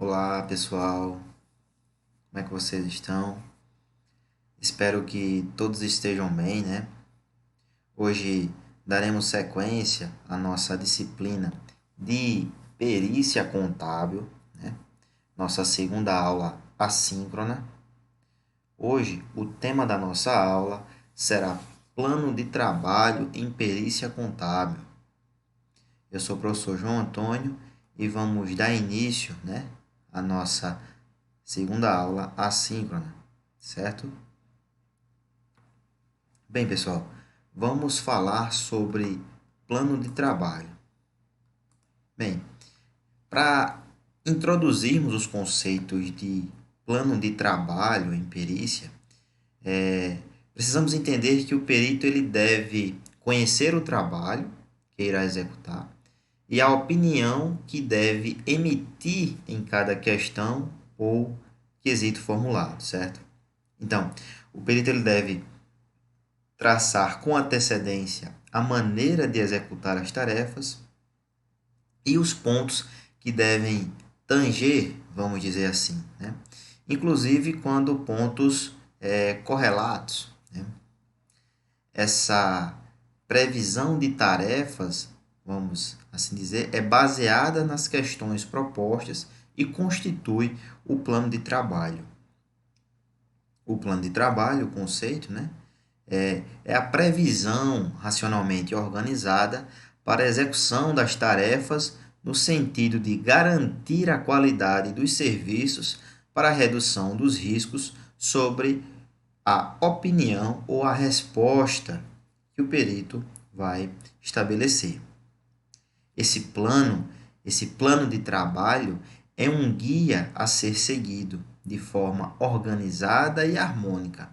Olá, pessoal. Como é que vocês estão? Espero que todos estejam bem, né? Hoje daremos sequência à nossa disciplina de perícia contábil, né? Nossa segunda aula assíncrona. Hoje, o tema da nossa aula será plano de trabalho em perícia contábil. Eu sou o professor João Antônio e vamos dar início, né, à nossa segunda aula assíncrona, certo? Bem, pessoal, vamos falar sobre plano de trabalho. Bem, para introduzirmos os conceitos de plano de trabalho em perícia, precisamos entender que o perito ele deve conhecer o trabalho que irá executar e a opinião que deve emitir em cada questão ou quesito formulado, certo? Então, o perito ele deve traçar com antecedência a maneira de executar as tarefas e os pontos que devem tanger, vamos dizer assim, né? Inclusive quando pontos correlatos, né? Essa previsão de tarefas, vamos assim dizer, é baseada nas questões propostas e constitui o plano de trabalho. O plano de trabalho, o conceito, né? É a previsão racionalmente organizada para a execução das tarefas no sentido de garantir a qualidade dos serviços para a redução dos riscos sobre a opinião ou a resposta que o perito vai estabelecer. Esse plano, esse plano de trabalho é um guia a ser seguido de forma organizada e harmônica,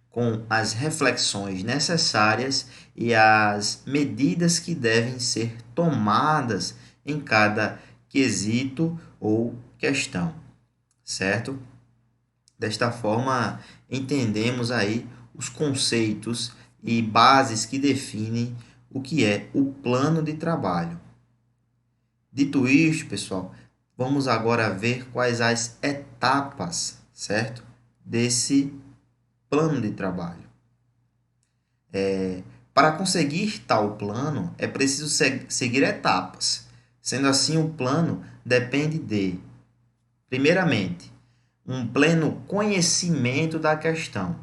com as reflexões necessárias e as medidas que devem ser tomadas em cada quesito ou questão, certo? Desta forma, entendemos aí os conceitos e bases que definem o que é o plano de trabalho. Dito isto, pessoal, vamos agora ver quais as etapas, certo? Desse plano de trabalho. Para conseguir tal plano, é preciso seguir etapas. Sendo assim, o plano depende de, primeiramente, um pleno conhecimento da questão.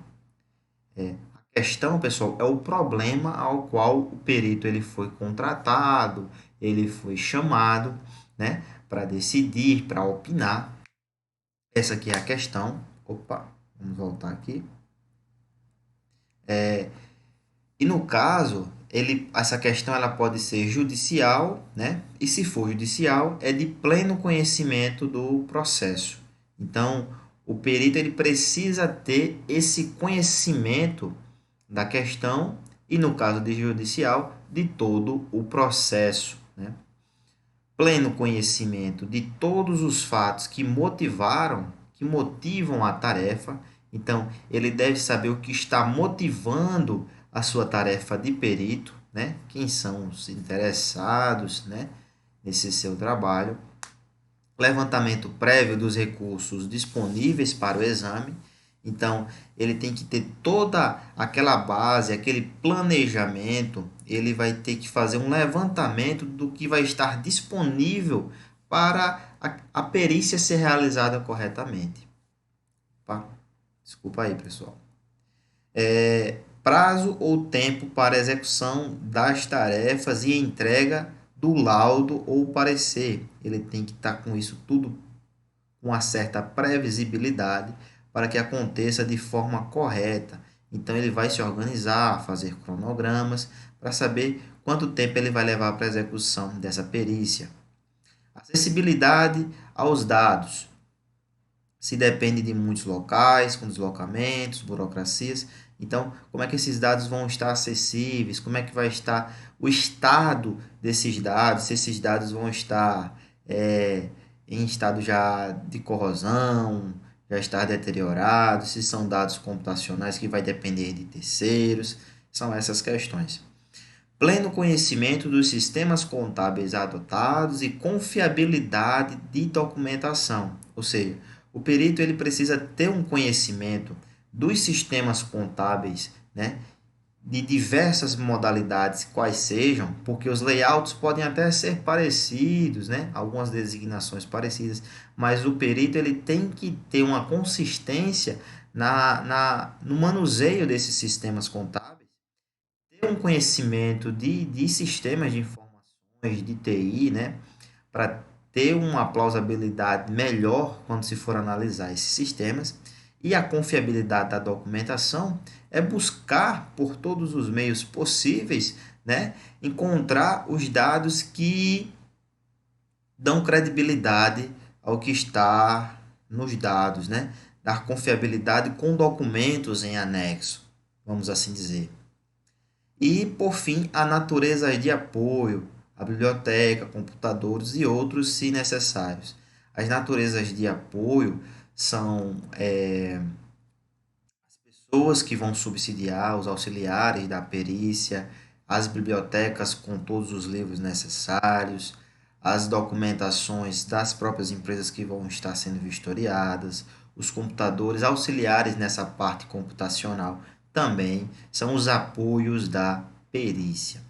A questão, pessoal, é o problema ao qual o perito ele foi contratado, ele foi chamado, né, para decidir, para opinar. Essa aqui é a questão. Opa, vamos voltar aqui. E no caso, essa questão ela pode ser judicial, né? E se for judicial, é de pleno conhecimento do processo. Então, o perito ele precisa ter esse conhecimento da questão e, no caso de judicial, de todo o processo, né? Pleno conhecimento de todos os fatos que motivam a tarefa. Então, ele deve saber o que está motivando a sua tarefa de perito, né? Quem são os interessados, né, nesse seu trabalho. Levantamento prévio dos recursos disponíveis para o exame. Então, ele tem que ter toda aquela base, aquele planejamento. Ele vai ter que fazer um levantamento do que vai estar disponível para a perícia ser realizada corretamente. Opa, desculpa aí, pessoal. Prazo ou tempo para execução das tarefas e entrega do laudo ou parecer. Ele tem que estar com isso tudo com uma certa previsibilidade para que aconteça de forma correta. Então ele vai se organizar, fazer cronogramas para saber quanto tempo ele vai levar para a execução dessa perícia. Acessibilidade aos dados. Se depende de muitos locais, com deslocamentos, burocracias. Então, como é que esses dados vão estar acessíveis? Como é que vai estar o estado desses dados? Se esses dados vão estar em estado já de corrosão, já estar deteriorados, se são dados computacionais que vai depender de terceiros, são essas questões. pleno conhecimento dos sistemas contábeis adotados e confiabilidade de documentação. Ou seja, o perito ele precisa ter um conhecimento dos sistemas contábeis, né, de diversas modalidades, quais sejam, porque os layouts podem até ser parecidos, né, algumas designações parecidas, mas o perito ele tem que ter uma consistência no manuseio desses sistemas contábeis, ter um conhecimento de sistemas de informações, de TI, né, para ter uma plausibilidade melhor quando se for analisar esses sistemas. E a confiabilidade da documentação é buscar por todos os meios possíveis, né, encontrar os dados que dão credibilidade ao que está nos dados, né, dar confiabilidade com documentos em anexo, vamos assim dizer. E, por fim, a natureza de apoio, a biblioteca, computadores e outros, se necessários. As naturezas de apoio são pessoas que vão subsidiar, os auxiliares da perícia, as bibliotecas com todos os livros necessários, as documentações das próprias empresas que vão estar sendo vistoriadas, os computadores auxiliares nessa parte computacional também são os apoios da perícia.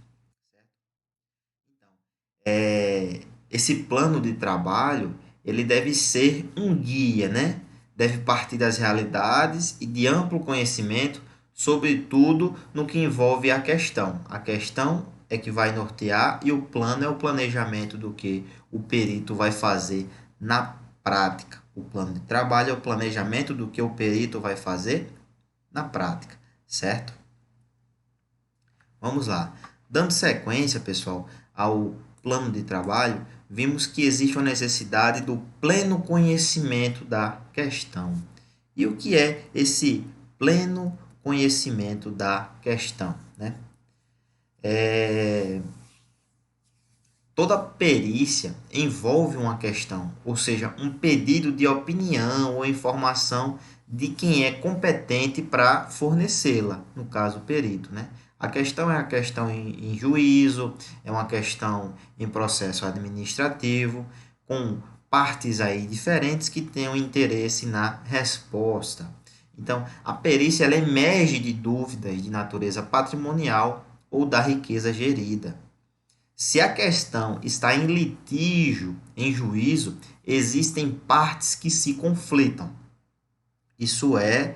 Esse plano de trabalho ele deve ser um guia, né? Deve partir das realidades e de amplo conhecimento, sobretudo no que envolve a questão. A questão é que vai nortear e o plano é o planejamento do que o perito vai fazer na prática. O plano de trabalho é o planejamento do que o perito vai fazer na prática, certo? Vamos lá. Dando sequência, pessoal, ao plano de trabalho, vimos que existe uma necessidade do pleno conhecimento da questão. E o que é esse pleno conhecimento da questão, né? Toda perícia envolve uma questão, ou seja, um pedido de opinião ou informação de quem é competente para fornecê-la, no caso, o perito, né? A questão é a questão em juízo, é uma questão em processo administrativo, com partes aí diferentes que tenham interesse na resposta. Então, a perícia ela emerge de dúvidas de natureza patrimonial ou da riqueza gerida. Se a questão está em litígio, em juízo, existem partes que se conflitam. Isso é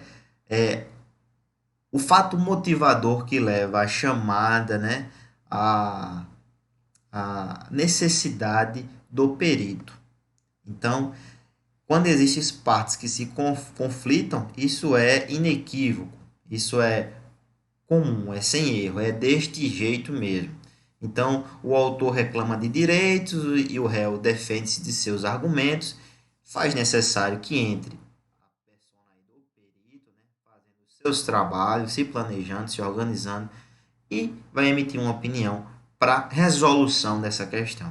o fato motivador que leva à chamada, né, à necessidade do perito. Então, quando existem partes que se conflitam, isso é inequívoco, isso é comum, é sem erro, é deste jeito mesmo. Então, o autor reclama de direitos e o réu defende-se de seus argumentos. Faz necessário que entre a persona aí do perito, né, fazendo seus trabalhos, se planejando, se organizando e vai emitir uma opinião para resolução dessa questão.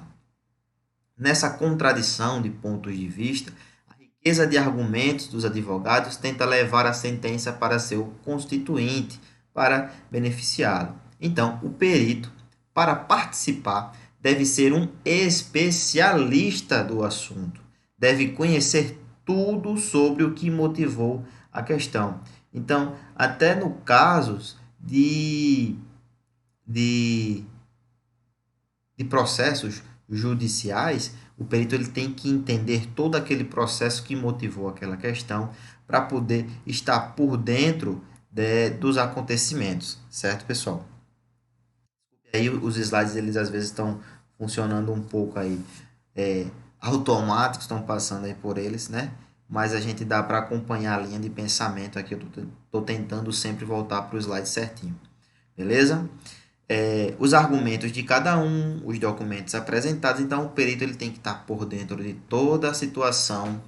Nessa contradição de pontos de vista, a riqueza de argumentos dos advogados tenta levar a sentença para seu constituinte, para beneficiá-lo. Então, o perito, para participar, deve ser um especialista do assunto, deve conhecer tudo sobre o que motivou a questão. Então, até no casos de, de processos judiciais, o perito ele tem que entender todo aquele processo que motivou aquela questão para poder estar por dentro dos acontecimentos, certo, pessoal? E aí os slides eles às vezes estão funcionando um pouco aí automáticos, estão passando aí por eles, né? Mas a gente dá para acompanhar a linha de pensamento aqui. Eu estou tentando sempre voltar para o slide certinho, beleza? Os argumentos de cada um, os documentos apresentados. Então, o perito ele tem que estar por dentro de toda a situação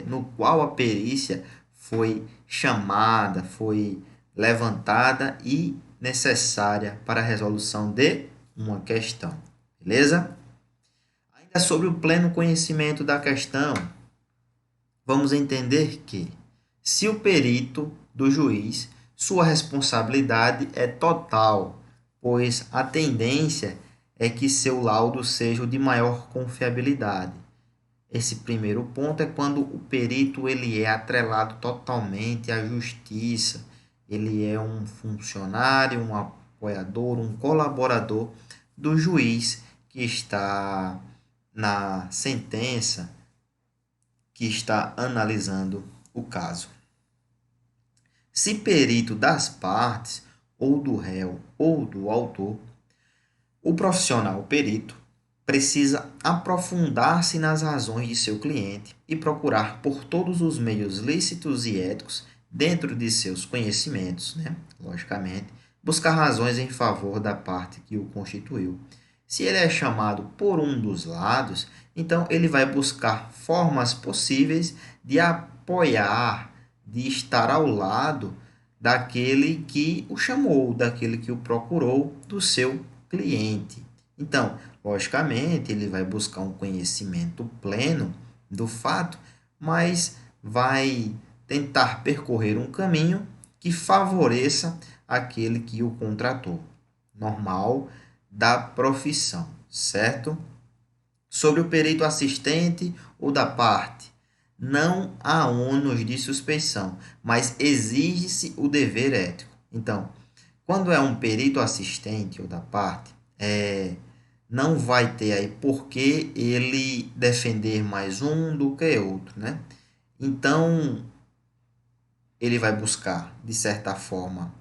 no qual a perícia foi chamada, foi levantada e necessária para a resolução de uma questão. Beleza? Ainda sobre o pleno conhecimento da questão, vamos entender que, se o perito do juiz, sua responsabilidade é total, pois a tendência é que seu laudo seja o de maior confiabilidade. Esse primeiro ponto é quando o perito ele é atrelado totalmente à justiça, ele é um funcionário, um apoiador, um colaborador do juiz que está na sentença, que está analisando o caso. Se perito das partes, ou do réu, ou do autor, o profissional perito precisa aprofundar-se nas razões de seu cliente e procurar por todos os meios lícitos e éticos, dentro de seus conhecimentos, né? Logicamente, buscar razões em favor da parte que o constituiu. Se ele é chamado por um dos lados, então ele vai buscar formas possíveis de apoiar, de estar ao lado daquele que o chamou, daquele que o procurou, do seu cliente. Então, logicamente, ele vai buscar um conhecimento pleno do fato, mas vai tentar percorrer um caminho que favoreça aquele que o contratou. Normal da profissão, certo? Sobre o perito assistente ou da parte, não há ônus de suspeição, mas exige-se o dever ético. Então, quando é um perito assistente ou da parte, não vai ter aí por que ele defender mais um do que outro, né? Então, ele vai buscar, de certa forma,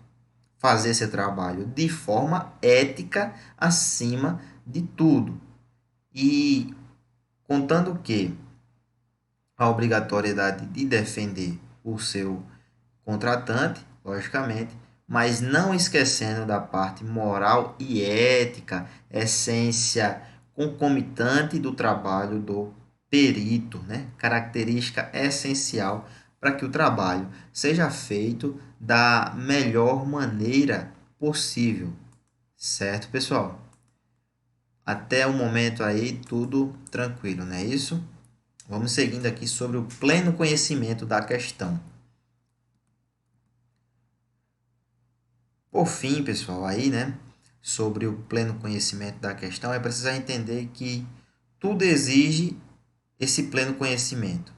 fazer esse trabalho de forma ética acima de tudo. E contando que a obrigatoriedade de defender o seu contratante, logicamente, mas não esquecendo da parte moral e ética, essência concomitante do trabalho do perito, né? Característica essencial para que o trabalho seja feito da melhor maneira possível, certo, pessoal? Até o momento aí tudo tranquilo, não é isso? Vamos seguindo aqui sobre o pleno conhecimento da questão. Por fim, pessoal, aí, né, sobre o pleno conhecimento da questão, é preciso entender que tudo exige esse pleno conhecimento,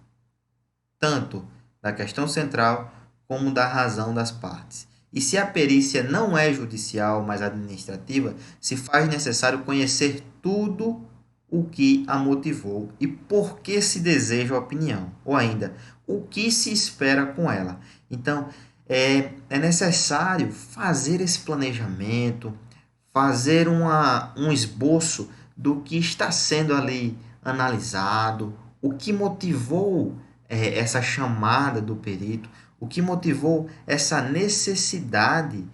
tanto da questão central como da razão das partes. E se a perícia não é judicial, mas administrativa, se faz necessário conhecer tudo o que a motivou e por que se deseja a opinião, ou ainda, o que se espera com ela. Então, é necessário fazer esse planejamento, fazer um esboço do que está sendo ali analisado, o que motivou essa chamada do perito, o que motivou essa necessidade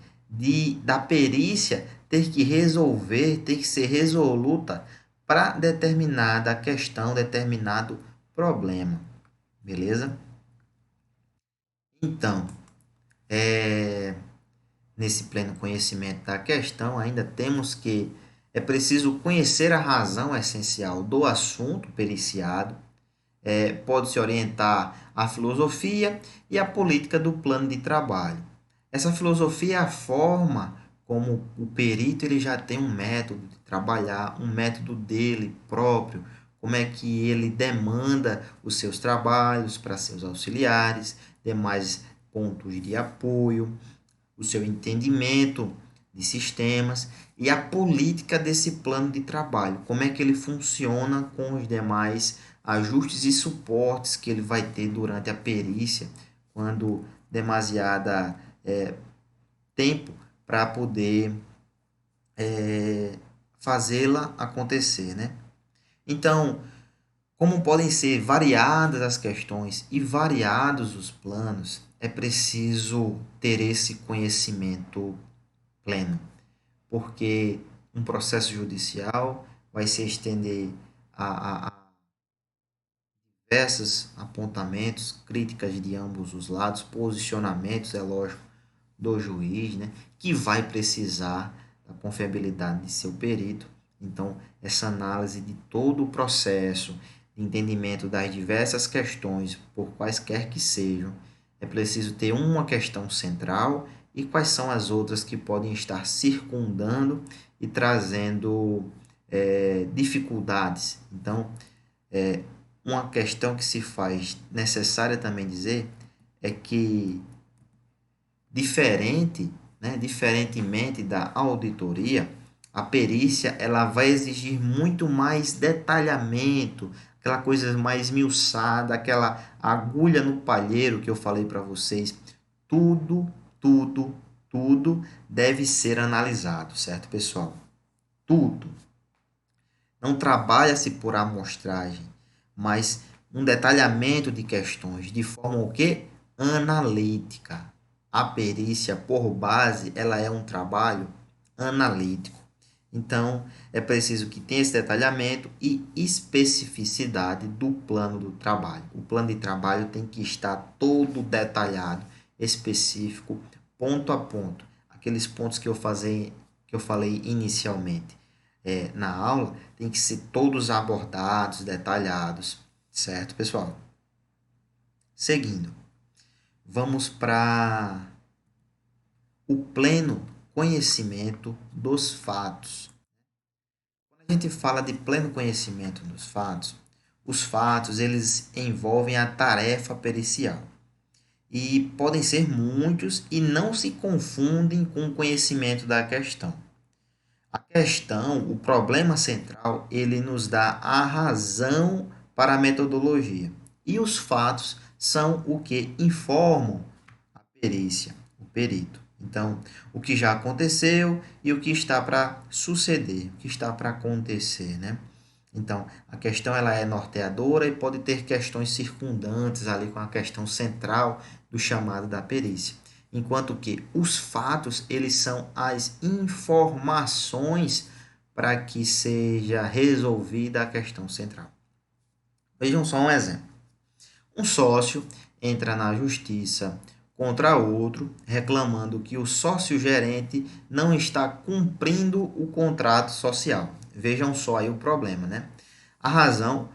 da perícia ter que resolver, ter que ser resoluta para determinada questão, determinado problema. Beleza? Então, nesse pleno conhecimento da questão, ainda temos que é preciso conhecer a razão essencial do assunto periciado, pode-se orientar a filosofia e a política do plano de trabalho. Essa filosofia é a forma como o perito ele já tem um método de trabalhar, um método dele próprio, como é que ele demanda os seus trabalhos para seus auxiliares, demais pontos de apoio, o seu entendimento de sistemas e a política desse plano de trabalho, como é que ele funciona com os demais ajustes e suportes que ele vai ter durante a perícia, quando demasiada tempo para poder fazê-la acontecer, né? Então, como podem ser variadas as questões e variados os planos, é preciso ter esse conhecimento pleno, porque um processo judicial vai se estender a diversos apontamentos, críticas de ambos os lados, posicionamentos, é lógico, do juiz, né, que vai precisar da confiabilidade de seu perito. Então, essa análise de todo o processo, de entendimento das diversas questões, por quaisquer que sejam, é preciso ter uma questão central e quais são as outras que podem estar circundando e trazendo dificuldades. Então, uma questão que se faz necessária também dizer é que diferentemente da auditoria, a perícia ela vai exigir muito mais detalhamento, aquela coisa mais esmiuçada, aquela agulha no palheiro que eu falei para vocês. Tudo, tudo, tudo deve ser analisado, certo, pessoal? Tudo. Não trabalha-se por amostragem, mas um detalhamento de questões de forma o quê? Analítica. A perícia, por base, ela é um trabalho analítico. Então, é preciso que tenha esse detalhamento e especificidade do plano do trabalho. O plano de trabalho tem que estar todo detalhado, específico, ponto a ponto. Aqueles pontos que eu falei inicialmente na aula, tem que ser todos abordados, detalhados, certo, pessoal? Seguindo, vamos para o pleno conhecimento dos fatos. Quando a gente fala de pleno conhecimento dos fatos, os fatos eles envolvem a tarefa pericial e podem ser muitos e não se confundem com o conhecimento da questão. A questão, o problema central, ele nos dá a razão para a metodologia. E os fatos são o que informam a perícia, o perito. Então, o que já aconteceu e o que está para suceder, o que está para acontecer, né? Então, a questão ela é norteadora e pode ter questões circundantes ali com a questão central do chamado da perícia. Enquanto que os fatos, eles são as informações para que seja resolvida a questão central. Vejam só um exemplo. Um sócio entra na justiça contra outro, reclamando que o sócio-gerente não está cumprindo o contrato social. Vejam só aí o problema, né? A razão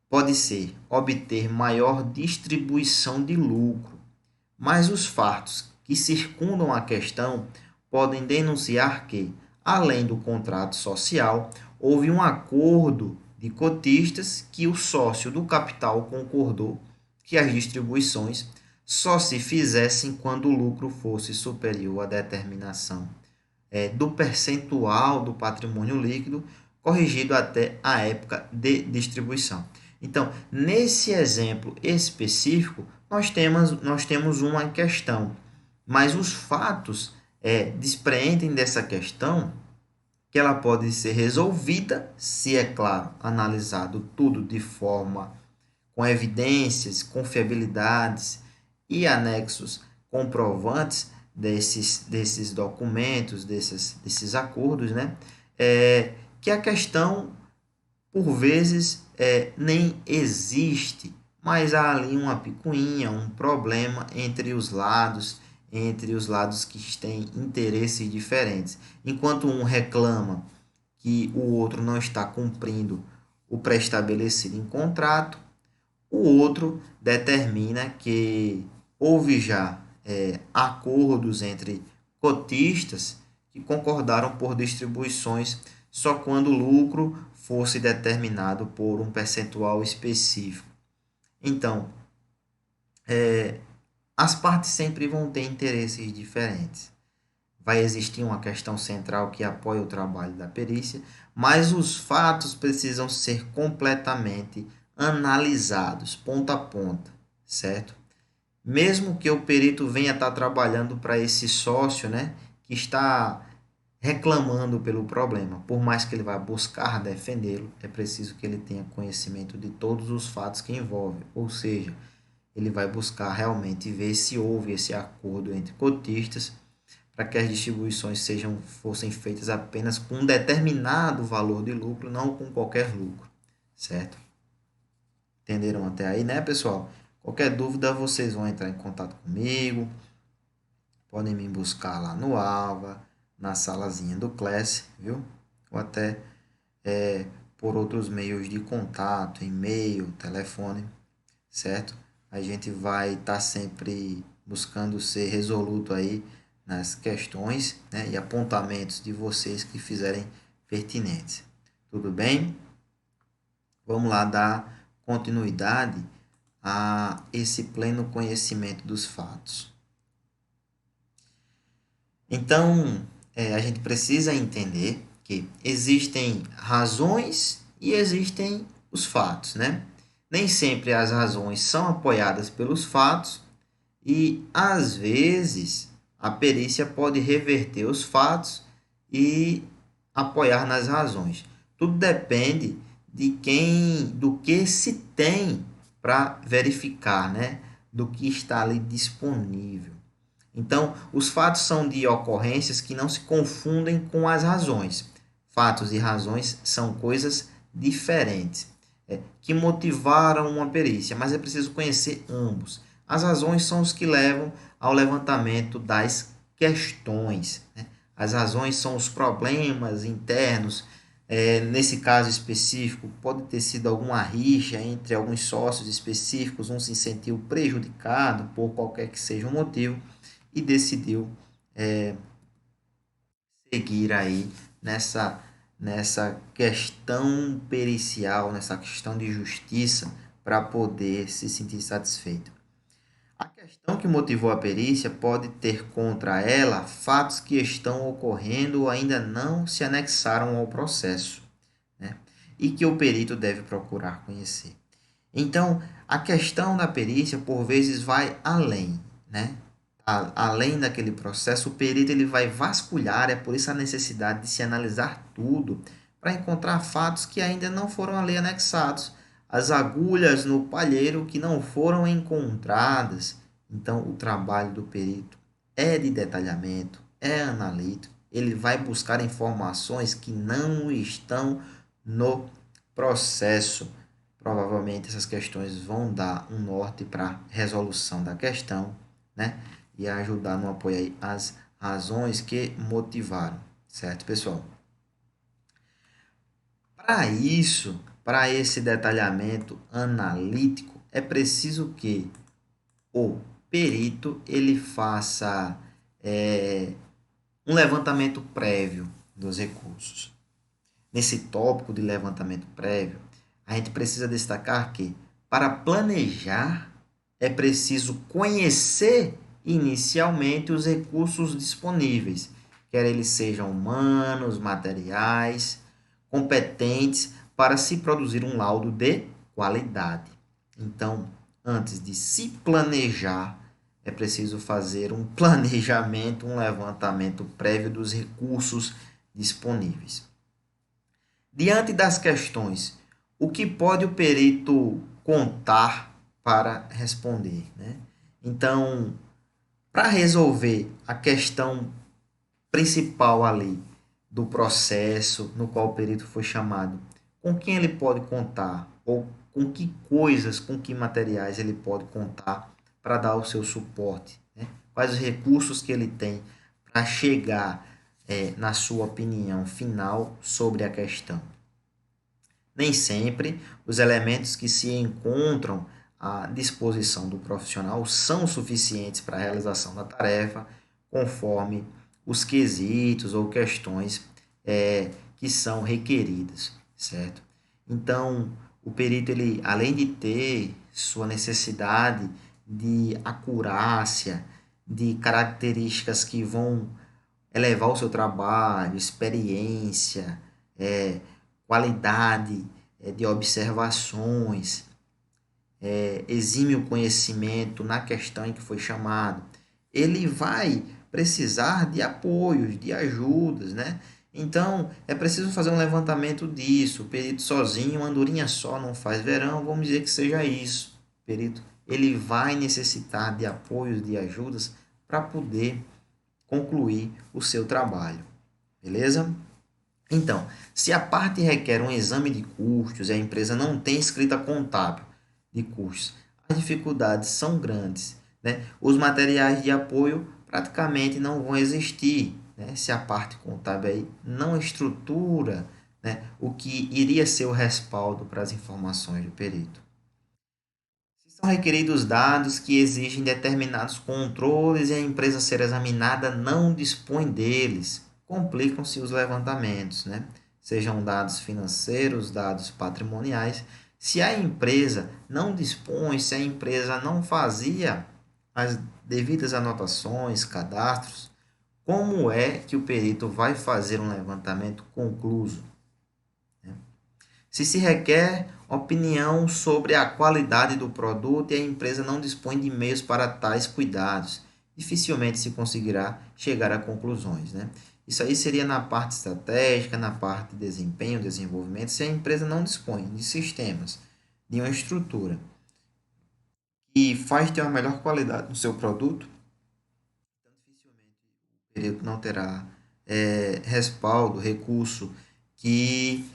pode ser obter maior distribuição de lucro, mas os fatos que circundam a questão podem denunciar que, além do contrato social, houve um acordo de cotistas que o sócio do capital concordou que as distribuições só se fizessem quando o lucro fosse superior à determinação do percentual do patrimônio líquido, corrigido até a época de distribuição. Então, nesse exemplo específico, nós temos uma questão, mas os fatos despreendem dessa questão que ela pode ser resolvida, se é claro, analisado tudo de forma com evidências, confiabilidades e anexos comprovantes desses documentos, desses acordos, né? Que a questão, por vezes, nem existe, mas há ali uma picuinha, um problema entre os lados que têm interesses diferentes. Enquanto um reclama que o outro não está cumprindo o pré-estabelecido em contrato, o outro determina que houve já acordos entre cotistas que concordaram por distribuições só quando o lucro fosse determinado por um percentual específico. Então, as partes sempre vão ter interesses diferentes. Vai existir uma questão central que apoia o trabalho da perícia, mas os fatos precisam ser completamente analisados, ponta a ponta, certo? Mesmo que o perito venha estar trabalhando para esse sócio, né, que está reclamando pelo problema, por mais que ele vá buscar defendê-lo, é preciso que ele tenha conhecimento de todos os fatos que envolvem, ou seja, ele vai buscar realmente ver se houve esse acordo entre cotistas para que as distribuições fossem feitas apenas com um determinado valor de lucro, não com qualquer lucro, certo? Entenderam até aí, né, pessoal? Qualquer dúvida, vocês vão entrar em contato comigo, podem me buscar lá no Alva, na salazinha do Class, viu? Ou até por outros meios de contato, e-mail, telefone, certo? A gente vai estar sempre buscando ser resoluto aí nas questões, né, e apontamentos de vocês que fizerem pertinentes. Tudo bem? Vamos lá dar continuidade a esse pleno conhecimento dos fatos. Então, a gente precisa entender que existem razões e existem os fatos, né? Nem sempre as razões são apoiadas pelos fatos e, às vezes, a perícia pode reverter os fatos e apoiar nas razões. Tudo depende de do que se tem para verificar, né? Do que está ali disponível. Então, os fatos são de ocorrências que não se confundem com as razões. Fatos e razões são coisas diferentes, que motivaram uma perícia, mas é preciso conhecer ambos. As razões são os que levam ao levantamento das questões, né? As razões são os problemas internos. Nesse caso específico, pode ter sido alguma rixa entre alguns sócios específicos, um se sentiu prejudicado por qualquer que seja o motivo e decidiu seguir aí nessa questão pericial, nessa questão de justiça, para poder se sentir satisfeito. A questão que motivou a perícia pode ter contra ela fatos que estão ocorrendo ou ainda não se anexaram ao processo, né? E que o perito deve procurar conhecer. Então, a questão da perícia, por vezes, vai além, né? Além daquele processo, o perito ele vai vasculhar, é por isso a necessidade de se analisar tudo, para encontrar fatos que ainda não foram ali anexados, as agulhas no palheiro que não foram encontradas. Então, o trabalho do perito é de detalhamento, é analítico, ele vai buscar informações que não estão no processo. Provavelmente essas questões vão dar um norte para a resolução da questão, né? E ajudar no apoio aí às razões que motivaram, certo, pessoal? Para isso, para esse detalhamento analítico, é preciso que o perito ele faça um levantamento prévio dos recursos. Nesse tópico de levantamento prévio, a gente precisa destacar que, para planejar, é preciso conhecer inicialmente os recursos disponíveis, quer eles sejam humanos, materiais, competentes para se produzir um laudo de qualidade. Então, antes de se planejar, é preciso fazer um planejamento, um levantamento prévio dos recursos disponíveis. Diante das questões, o que pode o perito contar para responder, né? Então, para resolver a questão principal ali do processo no qual o perito foi chamado, com quem ele pode contar ou com que coisas, com que materiais ele pode contar para dar o seu suporte, né? Quais os recursos que ele tem para chegar na sua opinião final sobre a questão. Nem sempre os elementos que se encontram à disposição do profissional são suficientes para a realização da tarefa, conforme os quesitos ou questões que são requeridas, certo? Então, o perito, ele, além de ter sua necessidade de acurácia, de características que vão elevar o seu trabalho, experiência, qualidade de observações, exímio conhecimento na questão em que foi chamado, ele vai precisar de apoios, de ajudas, né? Então, é preciso fazer um levantamento disso. O perito sozinho, uma andorinha só não faz verão, vamos dizer que seja isso. O perito, ele vai necessitar de apoios, de ajudas para poder concluir o seu trabalho. Beleza? Então, se a parte requer um exame de custos e a empresa não tem escrita contábil de custos, as dificuldades são grandes, né? Os materiais de apoio praticamente não vão existir, né? Se a parte contábil aí não estrutura, né, o que iria ser o respaldo para as informações do perito. São requeridos dados que exigem determinados controles e a empresa a ser examinada não dispõe deles. Complicam-se os levantamentos, né? Sejam dados financeiros, dados patrimoniais. Se a empresa não dispõe, se a empresa não fazia as devidas anotações, cadastros, como é que o perito vai fazer um levantamento concluso? Se requer opinião sobre a qualidade do produto e a empresa não dispõe de meios para tais cuidados, dificilmente se conseguirá chegar a conclusões, né? Isso aí seria na parte estratégica, na parte de desempenho, desenvolvimento, se a empresa não dispõe de sistemas, de uma estrutura que faz ter uma melhor qualidade no seu produto, então dificilmente o perito não terá respaldo, recurso que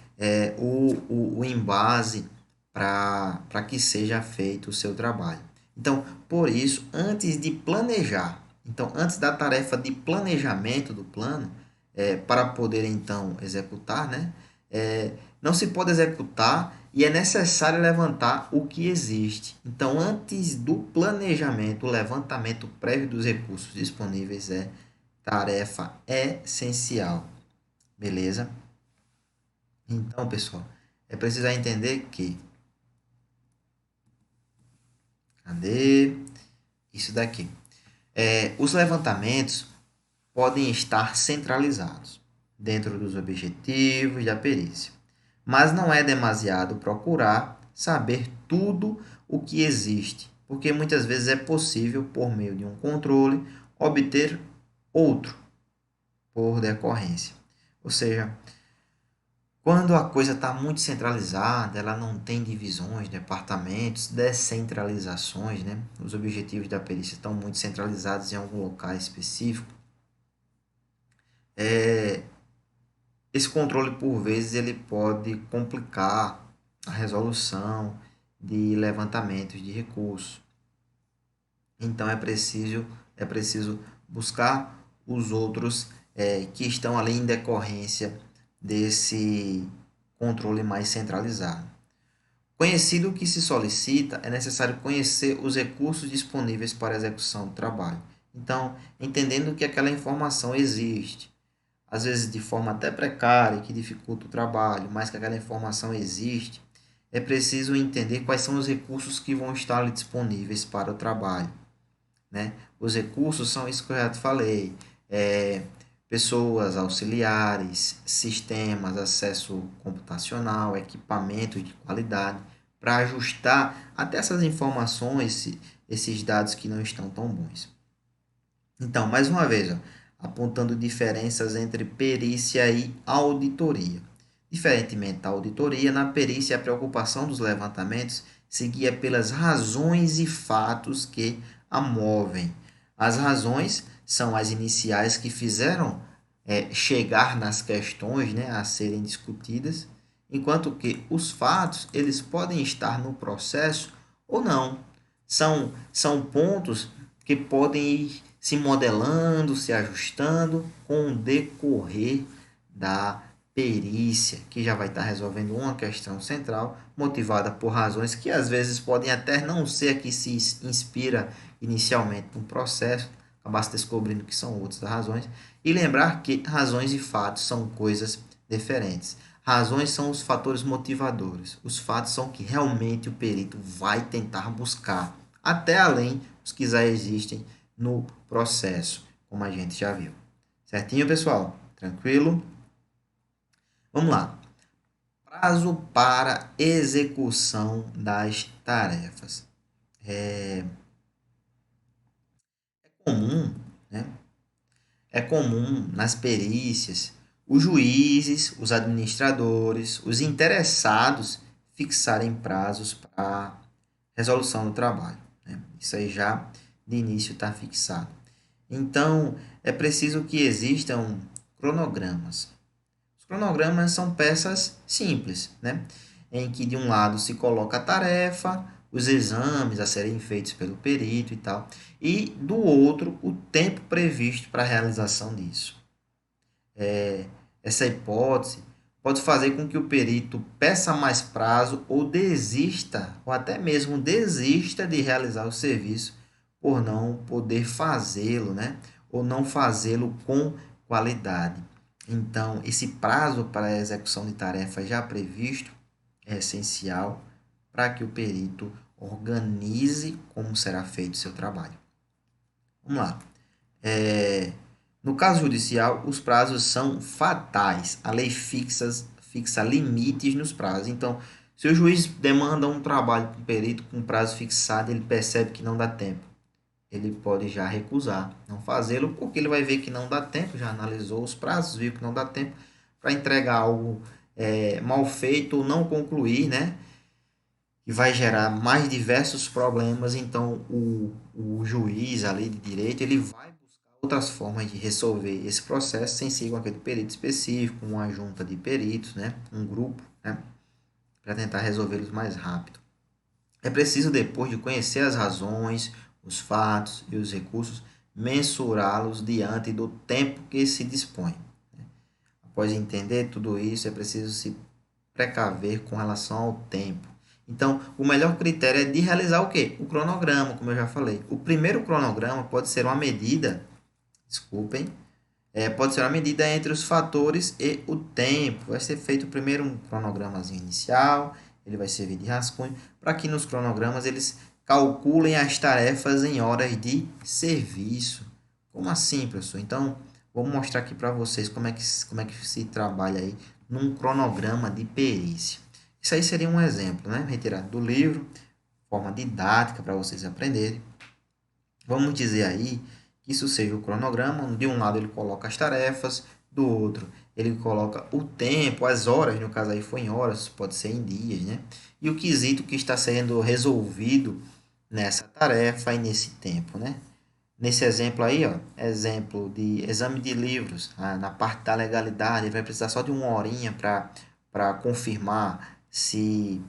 o embase para que seja feito o seu trabalho. Então, por isso, antes de planejar, então antes da tarefa de planejamento do plano, para poder então executar, né, não se pode executar e é necessário levantar o que existe. Então, antes do planejamento, o levantamento prévio dos recursos disponíveis é tarefa essencial. Beleza? Então, pessoal, é preciso entender que. Cadê? Isso daqui. Os levantamentos podem estar centralizados dentro dos objetivos da perícia, mas não é demasiado procurar saber tudo o que existe, porque muitas vezes é possível, por meio de um controle, obter outro por decorrência. Ou seja, quando a coisa está muito centralizada, ela não tem divisões, departamentos, descentralizações, né? Os objetivos da perícia estão muito centralizados em algum local específico. Esse controle, por vezes, ele pode complicar a resolução de levantamentos de recursos. Então, é preciso buscar os outros que estão ali em decorrência desse controle mais centralizado. Conhecido o que se solicita, é necessário conhecer os recursos disponíveis para a execução do trabalho. Então, entendendo que aquela informação existe, às vezes de forma até precária, que dificulta o trabalho, mas que aquela informação existe, é preciso entender quais são os recursos que vão estar ali disponíveis para o trabalho, né? Os recursos são isso que eu já te falei, pessoas auxiliares, sistemas, acesso computacional, equipamentos de qualidade, para ajustar até essas informações, esses dados que não estão tão bons. Então, mais uma vez, ó, apontando diferenças entre perícia e auditoria. Diferentemente da auditoria, na perícia a preocupação dos levantamentos se guia pelas razões e fatos que a movem. As razões são as iniciais que fizeram chegar nas questões, né, a serem discutidas, enquanto que os fatos eles podem estar no processo ou não. São pontos que podem ir se modelando, se ajustando com o decorrer da perícia, que já vai estar resolvendo uma questão central, motivada por razões que às vezes podem até não ser a que se inspira inicialmente no processo, acabar se descobrindo que são outras razões, e lembrar que razões e fatos são coisas diferentes. Razões são os fatores motivadores, os fatos são que realmente o perito vai tentar buscar, até além dos que já existem no processo, como a gente já viu. Certinho, pessoal? Tranquilo? Vamos lá. Prazo para execução das tarefas. É comum, né? É comum nas perícias os juízes, os administradores, os interessados fixarem prazos para resolução do trabalho, né? Isso aí já de início está fixado. Então, é preciso que existam cronogramas. Os cronogramas são peças simples, né? Em que de um lado se coloca a tarefa, os exames a serem feitos pelo perito e tal, e do outro o tempo previsto para a realização disso. Essa hipótese pode fazer com que o perito peça mais prazo ou desista, ou até mesmo desista de realizar o serviço por não poder fazê-lo, né? Ou não fazê-lo com qualidade. Então, esse prazo para a execução de tarefa já previsto é essencial para que o perito organize como será feito o seu trabalho. Vamos lá. No caso judicial, os prazos são fatais. A lei fixa limites nos prazos. Então, se o juiz demanda um trabalho com o perito com prazo fixado, ele percebe que não dá tempo. Ele pode já recusar, não fazê-lo, porque ele vai ver que não dá tempo, já analisou os prazos, viu que não dá tempo para entregar algo mal feito ou não concluir, né? E vai gerar mais diversos problemas. Então, o juiz ali de direito, ele vai buscar outras formas de resolver esse processo sem ser com aquele perito específico, uma junta de peritos, né? Um grupo, né? Para tentar resolvê-los mais rápido. É preciso, depois de conhecer as razões, os fatos e os recursos, mensurá-los diante do tempo que se dispõe. Após entender tudo isso, é preciso se precaver com relação ao tempo. Então, o melhor critério é de realizar o quê? O cronograma, como eu já falei. O primeiro cronograma pode ser uma medida, desculpem, pode ser uma medida entre os fatores e o tempo. Vai ser feito primeiro um cronogramazinho inicial, ele vai servir de rascunho, para que nos cronogramas eles calculem as tarefas em horas de serviço. Como assim, professor? Então, vou mostrar aqui para vocês como é que se trabalha aí num cronograma de perícia. Isso aí seria um exemplo, né? Retirado do livro, forma didática para vocês aprenderem. Vamos dizer aí que isso seja o cronograma. De um lado ele coloca as tarefas, do outro ele coloca o tempo, as horas, no caso aí foi em horas, pode ser em dias, né? E o quesito que está sendo resolvido nessa tarefa e nesse tempo, né? Nesse exemplo aí, ó, exemplo de exame de livros, na parte da legalidade, ele vai precisar só de uma horinha para confirmar se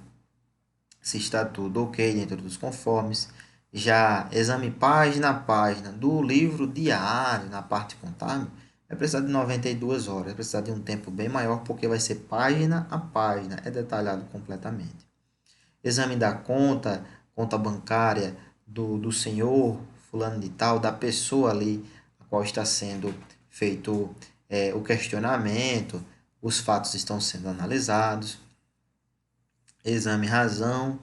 está tudo ok dentro dos conformes. Já exame página a página do livro diário na parte contábil, vai precisar de 92 horas, vai precisar de um tempo bem maior, porque vai ser página a página, é detalhado completamente. Exame da conta bancária do senhor fulano de tal, da pessoa ali a qual está sendo feito o questionamento, os fatos estão sendo analisados. Exame razão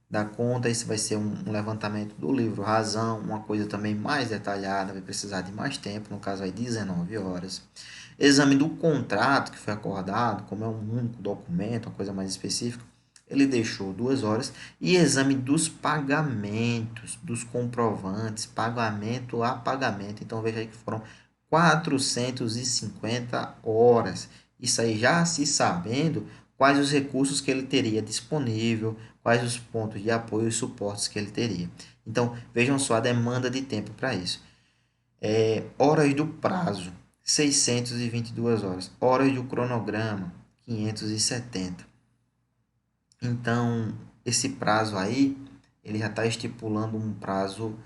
da conta, isso vai ser um levantamento do livro razão, uma coisa também mais detalhada, vai precisar de mais tempo, no caso aí 19 horas. Exame do contrato que foi acordado, como é um único documento, uma coisa mais específica, ele deixou 2 horas. E exame dos pagamentos, dos comprovantes, pagamento a pagamento, então veja aí que foram 450 horas. Isso aí já se sabendo quais os recursos que ele teria disponível, quais os pontos de apoio e suportes que ele teria. Então, vejam só a demanda de tempo para isso. Horas do prazo, 622 horas. Horas do cronograma, 570. Então, esse prazo aí, ele já está estipulando um prazo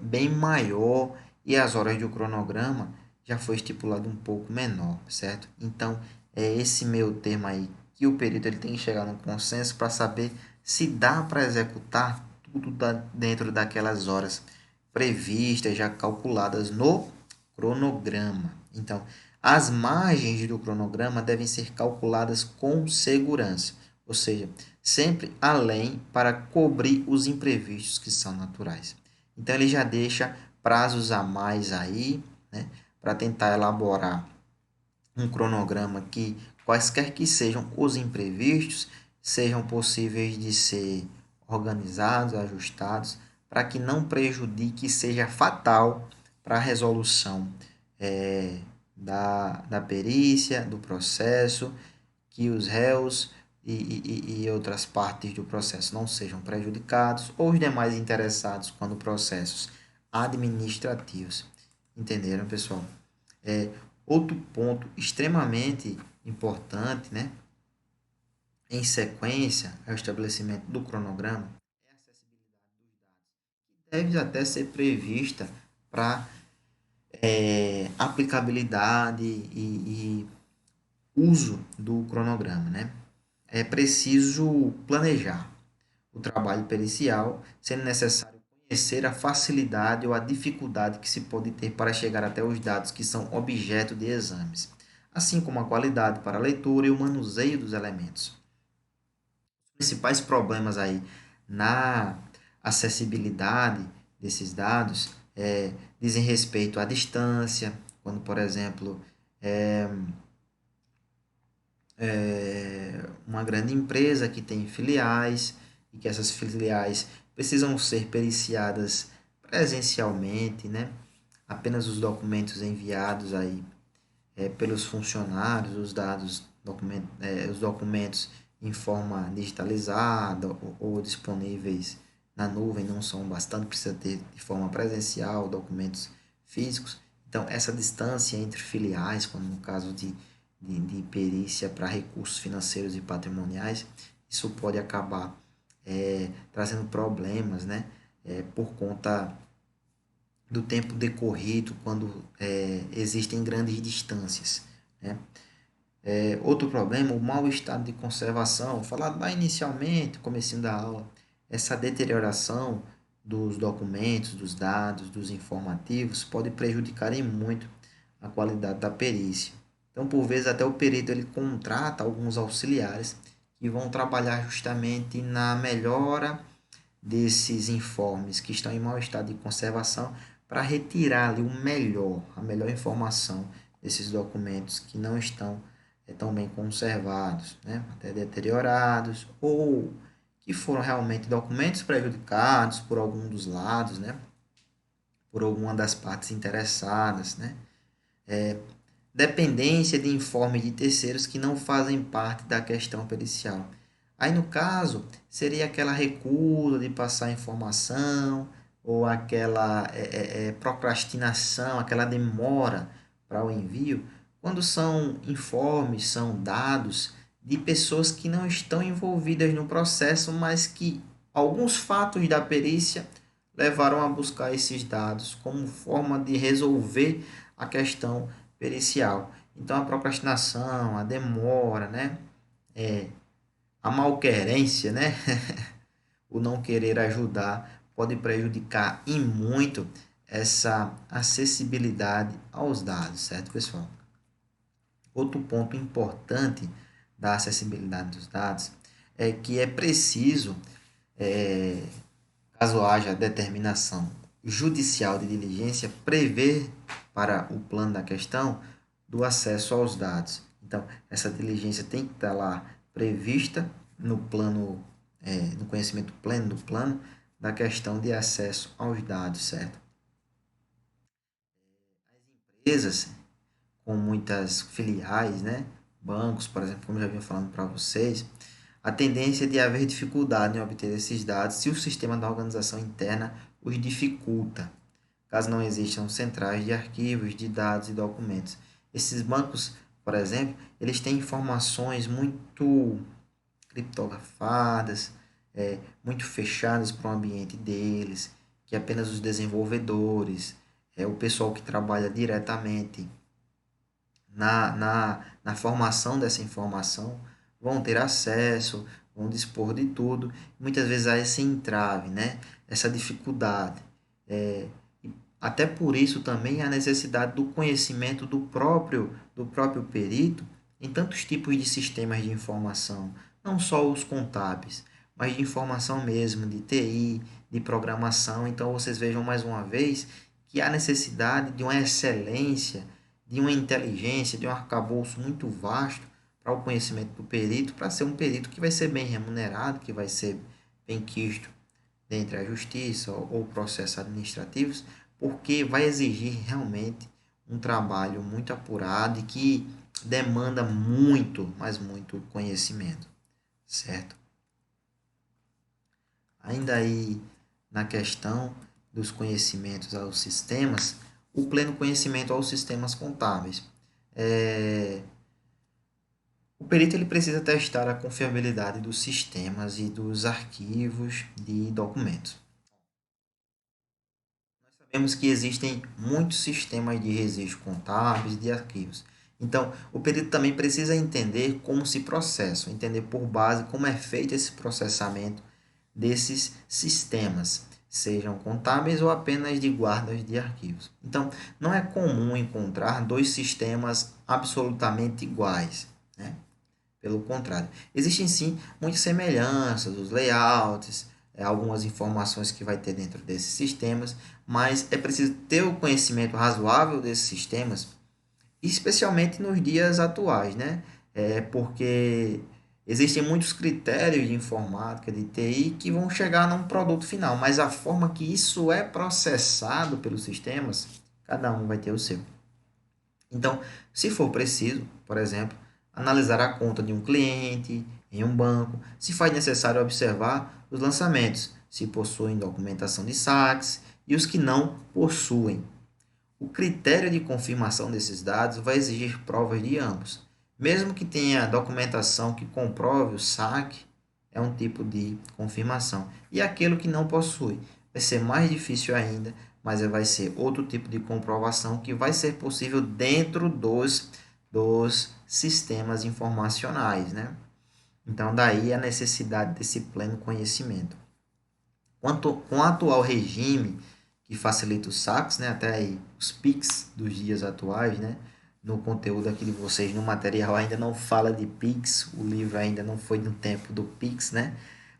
bem maior e as horas do cronograma já foi estipulado um pouco menor, certo? Então, é esse meio termo aí que o perito ele tem que chegar no consenso para saber se dá para executar tudo dentro daquelas horas previstas, já calculadas no cronograma. Então, as margens do cronograma devem ser calculadas com segurança, ou seja, sempre além para cobrir os imprevistos que são naturais. Então, ele já deixa prazos a mais aí, né, para tentar elaborar um cronograma que, quaisquer que sejam os imprevistos, sejam possíveis de ser organizados, ajustados, para que não prejudique e seja fatal para a resolução da perícia, do processo, que os réus e outras partes do processo não sejam prejudicados, ou os demais interessados quando processos administrativos. Entenderam, pessoal? Outro ponto extremamente importante, né, em sequência ao estabelecimento do cronograma, é a acessibilidade dos dados, que deve até ser prevista para aplicabilidade e Uso do cronograma, né? É preciso planejar o trabalho pericial, sendo necessário conhecer a facilidade ou a dificuldade que se pode ter para chegar até os dados que são objeto de exames, assim como a qualidade para a leitura e o manuseio dos elementos. Os principais problemas aí na acessibilidade desses dados dizem respeito à distância, quando, por exemplo, uma grande empresa que tem filiais e que essas filiais precisam ser periciadas presencialmente, né? Apenas os documentos enviados aí pelos funcionários, os documentos em forma digitalizada ou disponíveis na nuvem não são bastante, precisa ter de forma presencial documentos físicos. Então, essa distância entre filiais, como no caso de perícia para recursos financeiros e patrimoniais, isso pode acabar trazendo problemas, né? Por conta do tempo decorrido quando existem grandes distâncias, né? Outro problema, o mau estado de conservação, falado lá inicialmente, comecinho da aula, essa deterioração dos documentos, dos dados, dos informativos, pode prejudicar em muito a qualidade da perícia. Então, por vezes, até o perito ele contrata alguns auxiliares que vão trabalhar justamente na melhora desses informes que estão em mau estado de conservação para retirar ali a melhor informação desses documentos que não estão tão bem conservados, né? Até deteriorados ou que foram realmente documentos prejudicados por algum dos lados, né? Por alguma das partes interessadas, né? Dependência de informe de terceiros que não fazem parte da questão pericial. Aí, no caso, seria aquela recusa de passar informação ou aquela procrastinação, aquela demora para o envio, quando são informes, são dados de pessoas que não estão envolvidas no processo, mas que alguns fatos da perícia levaram a buscar esses dados como forma de resolver a questão pericial. Então, a procrastinação, a demora, né? A malquerência, né? O não querer ajudar pode prejudicar e muito essa acessibilidade aos dados, certo, pessoal? Outro ponto importante da acessibilidade dos dados é que é preciso, caso haja determinação judicial de diligência, prever para o plano da questão do acesso aos dados. Então, essa diligência tem que estar lá prevista no plano, no conhecimento pleno do plano da questão de acesso aos dados, certo? Empresas com muitas filiais, né? Bancos, por exemplo, como já vinha falando para vocês, a tendência é de haver dificuldade em obter esses dados se o sistema da organização interna os dificulta, caso não existam centrais de arquivos, de dados e documentos. Esses bancos, por exemplo, eles têm informações muito criptografadas, muito fechadas para o ambiente deles, que apenas os desenvolvedores, o pessoal que trabalha diretamente na formação dessa informação vão ter acesso, vão dispor de tudo. Muitas vezes há esse entrave, né? Essa dificuldade. Até por isso também a necessidade do conhecimento do próprio perito em tantos tipos de sistemas de informação, não só os contábeis, mas de informação mesmo, de TI, de programação. Então vocês vejam mais uma vez que há necessidade de uma excelência, de uma inteligência, de um arcabouço muito vasto para o conhecimento do perito, para ser um perito que vai ser bem remunerado, que vai ser bem quisto dentre a justiça ou processos administrativos, porque vai exigir realmente um trabalho muito apurado e que demanda muito, mas muito conhecimento, certo? Ainda aí na questão dos conhecimentos aos sistemas, o pleno conhecimento aos sistemas contábeis. O perito ele precisa testar a confiabilidade dos sistemas e dos arquivos de documentos. Sabemos que existem muitos sistemas de registro contábeis e de arquivos. Então, o perito também precisa entender como se processa, entender por base como é feito esse processamento desses sistemas, sejam contábeis ou apenas de guardas de arquivos. Então, não é comum encontrar dois sistemas absolutamente iguais, né? Pelo contrário, existem sim muitas semelhanças, os layouts, algumas informações que vai ter dentro desses sistemas, mas é preciso ter o conhecimento razoável desses sistemas, especialmente nos dias atuais, né? Porque existem muitos critérios de informática, de TI, que vão chegar num produto final, mas a forma que isso é processado pelos sistemas, cada um vai ter o seu. Então, se for preciso, por exemplo, analisar a conta de um cliente em um banco, se faz necessário observar os lançamentos, se possuem documentação de saques e os que não possuem. O critério de confirmação desses dados vai exigir provas de ambos. Mesmo que tenha documentação que comprove o saque, é um tipo de confirmação. E aquilo que não possui vai ser mais difícil ainda, mas vai ser outro tipo de comprovação que vai ser possível dentro dos sistemas informacionais, né? Então, daí a necessidade desse pleno conhecimento. Com o atual regime, que facilita os saques, né, até aí os PIX dos dias atuais, né, no conteúdo aqui de vocês, no material ainda não fala de PIX, o livro ainda não foi no tempo do PIX, né,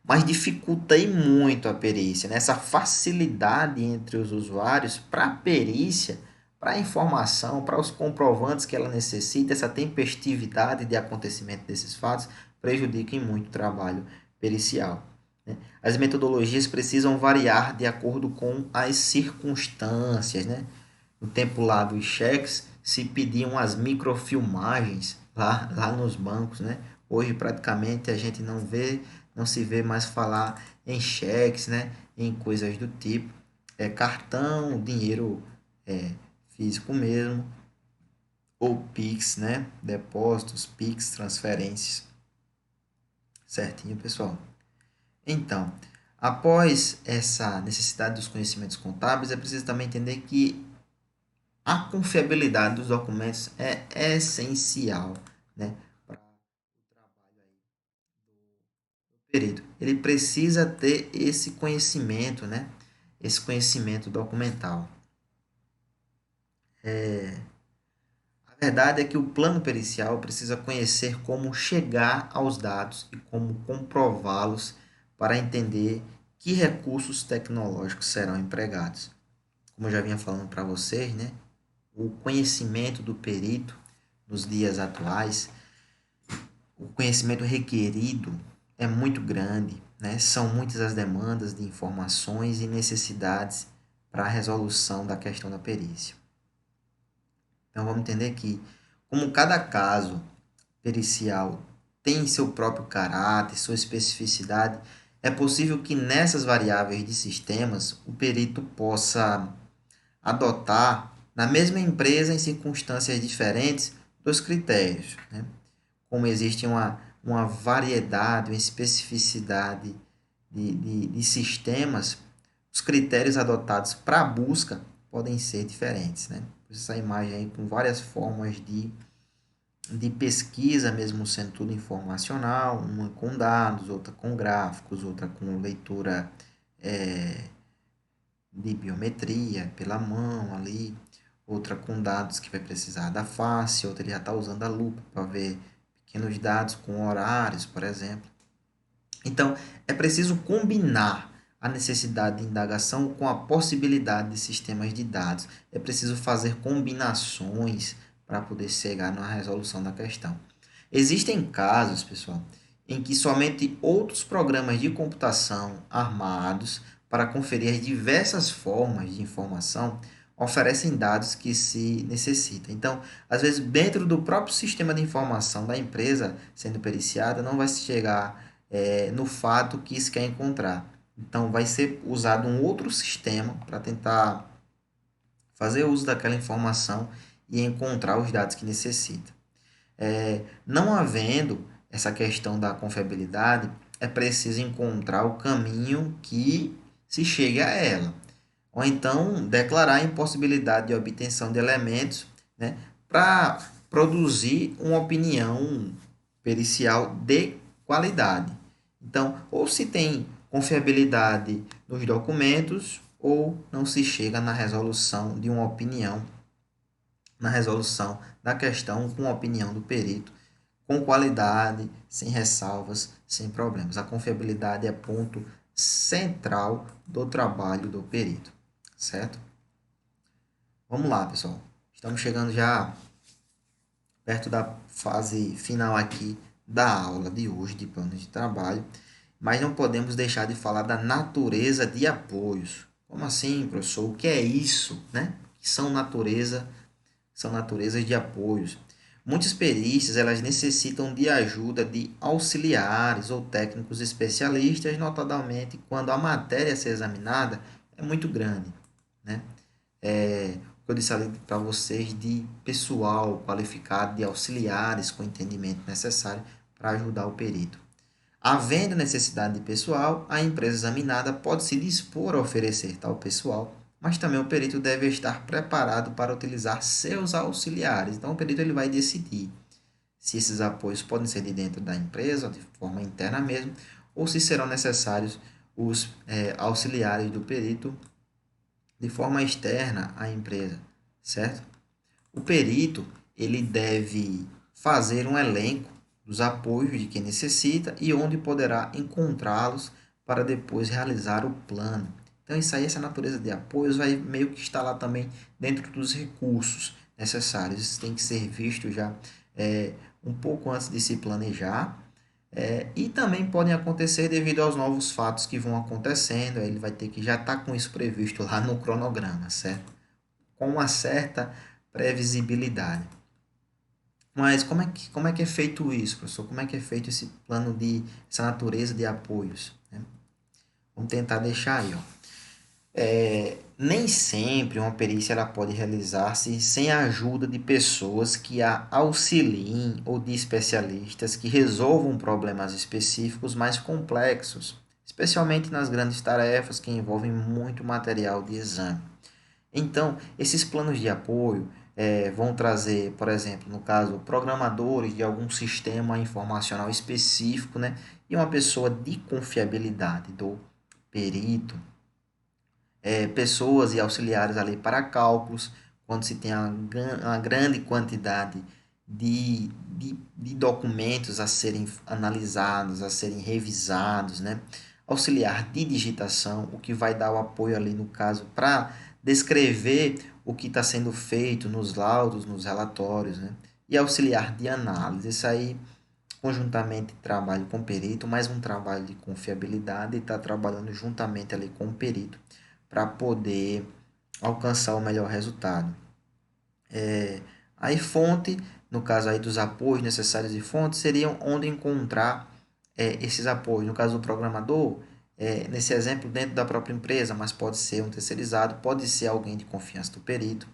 mas dificulta aí muito a perícia, né, essa facilidade entre os usuários para a perícia, para a informação, para os comprovantes que ela necessita, essa tempestividade de acontecimento desses fatos prejudica em muito o trabalho pericial, né? As metodologias precisam variar de acordo com as circunstâncias, né? No tempo lá dos cheques, se pediam as microfilmagens lá nos bancos, né? Hoje praticamente a gente não se vê mais falar em cheques, né? Em coisas do tipo, cartão, dinheiro físico mesmo, ou Pix, né? Depósitos, Pix, transferências. Certinho, pessoal? Então, após essa necessidade dos conhecimentos contábeis, é preciso também entender que a confiabilidade dos documentos é essencial, né, para o trabalho aí do perito. Ele precisa ter esse conhecimento, né, esse conhecimento documental. A verdade é que o plano pericial precisa conhecer como chegar aos dados e como comprová-los para entender que recursos tecnológicos serão empregados. Como eu já vinha falando para vocês, né? O conhecimento do perito nos dias atuais, o conhecimento requerido é muito grande, né? São muitas as demandas de informações e necessidades para a resolução da questão da perícia. Então vamos entender que, como cada caso pericial tem seu próprio caráter, sua especificidade, é possível que nessas variáveis de sistemas o perito possa adotar na mesma empresa em circunstâncias diferentes dos critérios, né? Como existe uma variedade, uma especificidade de sistemas, os critérios adotados para a busca podem ser diferentes, né? Essa imagem aí com várias formas de pesquisa, mesmo sendo tudo informacional, uma com dados, outra com gráficos, outra com leitura de biometria pela mão ali, outra com dados que vai precisar da face, outra ele já está usando a lupa para ver pequenos dados com horários, por exemplo. Então, é preciso combinar a necessidade de indagação com a possibilidade de sistemas de dados. É preciso fazer combinações para poder chegar na resolução da questão. Existem casos, pessoal, em que somente outros programas de computação armados para conferir as diversas formas de informação oferecem dados que se necessita. Então, às vezes, dentro do próprio sistema de informação da empresa sendo periciada, não vai se chegar no fato que se quer encontrar. Então, vai ser usado um outro sistema para tentar fazer uso daquela informação e encontrar os dados que necessita. Não havendo essa questão da confiabilidade, é preciso encontrar o caminho que se chegue a ela. Ou então declarar a impossibilidade de obtenção de elementos, né, para produzir uma opinião pericial de qualidade. Então, ou se tem confiabilidade nos documentos, ou não se chega na resolução de uma opinião, na resolução da questão com a opinião do perito, com qualidade, sem ressalvas, sem problemas. A confiabilidade é ponto central do trabalho do perito, certo? Vamos lá, pessoal. Estamos chegando já perto da fase final aqui da aula de hoje de plano de trabalho, mas não podemos deixar de falar da natureza de apoios. Como assim, professor? O que é isso, né? Que são naturezas de apoios. Muitas perícias elas necessitam de ajuda de auxiliares ou técnicos especialistas, notadamente quando a matéria a ser examinada é muito grande, né? O que eu disse ali para vocês de pessoal qualificado, de auxiliares com entendimento necessário para ajudar o perito. Havendo necessidade de pessoal, a empresa examinada pode se dispor a oferecer tal pessoal, mas também o perito deve estar preparado para utilizar seus auxiliares. Então, o perito ele vai decidir se esses apoios podem ser de dentro da empresa, de forma interna mesmo, ou se serão necessários os auxiliares do perito de forma externa à empresa, certo? O perito ele deve fazer um elenco dos apoios de quem necessita e onde poderá encontrá-los para depois realizar o plano. Então, isso aí, essa natureza de apoios vai meio que estar lá também dentro dos recursos necessários. Isso tem que ser visto já um pouco antes de se planejar. E também podem acontecer devido aos novos fatos que vão acontecendo. Aí ele vai ter que já estar com isso previsto lá no cronograma, certo? Com uma certa previsibilidade. Mas como é que é feito isso, professor? Como é que é feito esse plano essa natureza de apoios, né? Vamos tentar deixar aí, ó. Nem sempre uma perícia ela pode realizar-se sem a ajuda de pessoas que a auxiliem ou de especialistas que resolvam problemas específicos mais complexos, especialmente nas grandes tarefas que envolvem muito material de exame. Então, esses planos de apoio vão trazer, por exemplo, no caso, programadores de algum sistema informacional específico, né? E uma pessoa de confiabilidade do perito, pessoas e auxiliares ali para cálculos, quando se tem uma grande quantidade de documentos a serem analisados, a serem revisados, né? Auxiliar de digitação, o que vai dar o apoio ali no caso para descrever o que está sendo feito nos laudos, nos relatórios, né? E auxiliar de análise, isso aí conjuntamente trabalho com o perito, mais um trabalho de confiabilidade e está trabalhando juntamente ali com o perito para poder alcançar o melhor resultado. Aí fonte, no caso aí dos apoios necessários de fonte, seriam onde encontrar esses apoios. No caso do programador, nesse exemplo, dentro da própria empresa, mas pode ser um terceirizado, pode ser alguém de confiança do perito.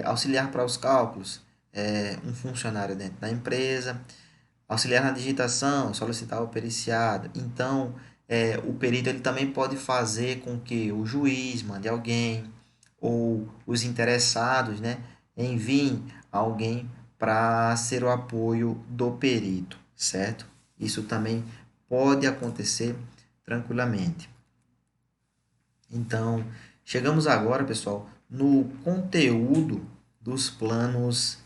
Auxiliar para os cálculos, um funcionário dentro da empresa. Auxiliar na digitação, solicitar o periciado. Então, o perito ele também pode fazer com que o juiz mande alguém ou os interessados, né, enviem alguém para ser o apoio do perito, certo? Isso também pode acontecer tranquilamente. Então, chegamos agora, pessoal, no conteúdo dos planos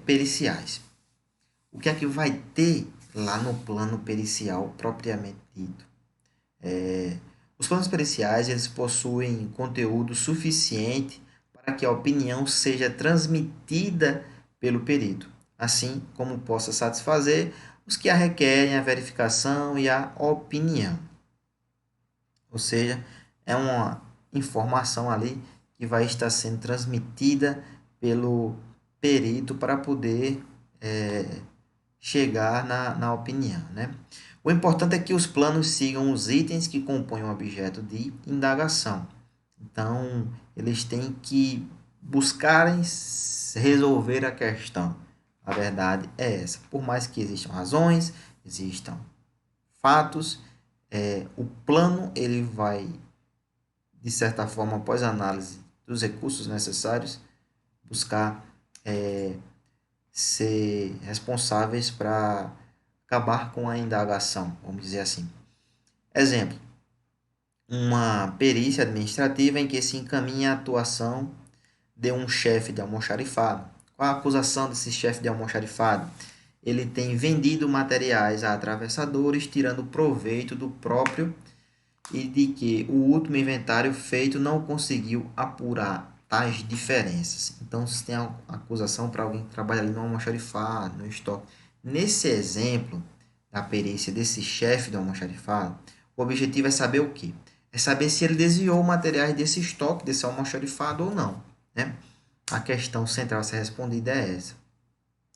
periciais. O que é que vai ter lá no plano pericial propriamente dito? Os planos periciais eles possuem conteúdo suficiente para que a opinião seja transmitida pelo perito, assim como possa satisfazer os que a requerem a verificação e a opinião. Ou seja, é uma informação ali que vai estar sendo transmitida pelo perito para poder chegar na opinião, né? O importante é que os planos sigam os itens que compõem o objeto de indagação. Então, eles têm que buscarem resolver a questão. A verdade é essa. Por mais que existam razões, existam fatos, o plano ele vai, de certa forma, após a análise dos recursos necessários, buscar ser responsáveis para acabar com a indagação, vamos dizer assim. Exemplo, uma perícia administrativa em que se encaminha a atuação de um chefe de almoxarifado. Qual a acusação desse chefe de almoxarifado? Ele tem vendido materiais a atravessadores, tirando proveito do próprio e de que o último inventário feito não conseguiu apurar tais diferenças. Então, se tem a acusação para alguém que trabalha ali no almoxarifado, no estoque. Nesse exemplo da perícia desse chefe do almoxarifado, o objetivo é saber o quê? É saber se ele desviou materiais desse estoque, desse almoxarifado ou não, né? A questão central a ser respondida é essa.